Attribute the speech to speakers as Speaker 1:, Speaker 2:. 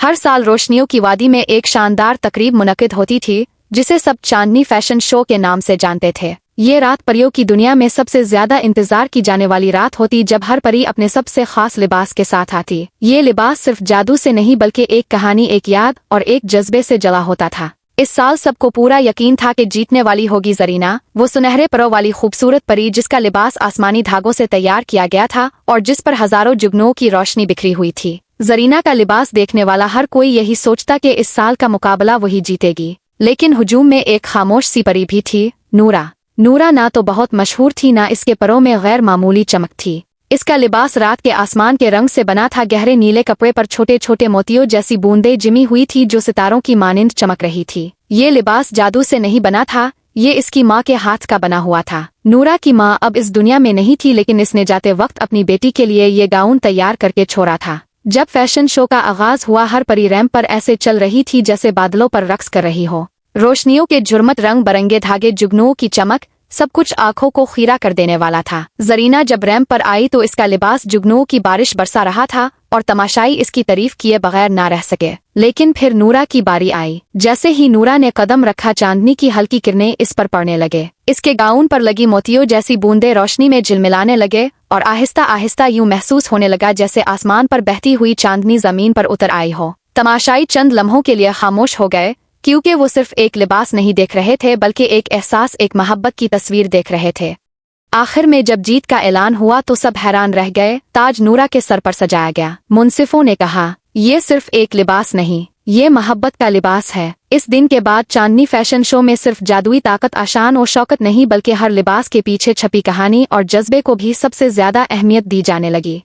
Speaker 1: हर साल रोशनियों की वादी में एक शानदार तकरीब मुनक्किद होती थी जिसे सब चांदनी फैशन शो के नाम से जानते थे। ये रात परियों की दुनिया में सबसे ज्यादा इंतजार की जाने वाली रात होती जब हर परी अपने सबसे खास लिबास के साथ आती। ये लिबास सिर्फ जादू से नहीं बल्कि एक कहानी, एक याद और एक जज्बे से जला होता था। इस साल सबको पूरा यकीन था कि जीतने वाली होगी जरीना, वो सुनहरे परों वाली खूबसूरत परी जिसका लिबास आसमानी धागों से तैयार किया गया था और जिस पर हजारों जुगनुओं की रोशनी बिखरी हुई थी। जरीना का लिबास देखने वाला हर कोई यही सोचता कि इस साल का मुकाबला वही जीतेगी। लेकिन हुजूम में एक खामोश सी परी भी थी, नूरा। नूरा ना तो बहुत मशहूर थी, ना इसके परों में गैर मामूली चमक थी। इसका लिबास रात के आसमान के रंग से बना था। गहरे नीले कपड़े पर छोटे छोटे मोतियों जैसी बूंदें जिमी हुई थी जो सितारों की मानिंद चमक रही थी। ये लिबास जादू से नहीं बना था, ये इसकी माँ के हाथ का बना हुआ था। नूरा की माँ अब इस दुनिया में नहीं थी, लेकिन इसने जाते वक्त अपनी बेटी के लिए ये गाउन तैयार करके छोड़ा था। जब फैशन शो का आगाज हुआ, हर परी रैंप पर ऐसे चल रही थी जैसे बादलों पर रक्स कर रही हो। रोशनियों के झुरमट, रंग बरंगे धागे, जुगनुओं की चमक, सब कुछ आंखों को खीरा कर देने वाला था। जरीना जब रैंप पर आई तो इसका लिबास जुगनुओं की बारिश बरसा रहा था और तमाशाई इसकी तारीफ किए बगैर ना रह सके। लेकिन फिर नूरा की बारी आई। जैसे ही नूरा ने कदम रखा, चांदनी की हल्की किरणें इस पर पड़ने लगे। इसके गाउन पर लगी मोतियों जैसी बूंदें रोशनी में झिलमिलाने लगे और आहिस्ता आहिस्ता यूं महसूस होने लगा जैसे आसमान पर बहती हुई चांदनी जमीन पर उतर आई हो। तमाशाई चंद लम्हों के लिए खामोश हो गए, क्योंकि वो सिर्फ एक लिबास नहीं देख रहे थे बल्कि एक एहसास, एक मोहब्बत की तस्वीर देख रहे थे। आखिर में जब जीत का ऐलान हुआ तो सब हैरान रह गए। ताज नूरा के सर पर सजाया गया। मुंसिफों ने कहा, ये सिर्फ एक लिबास नहीं, ये मोहब्बत का लिबास है। इस दिन के बाद चांदनी फैशन शो में सिर्फ जादुई ताकत, आशान और शौकत नहीं बल्कि हर लिबास के पीछे छपी कहानी और जज्बे को भी सबसे ज्यादा अहमियत दी जाने लगी।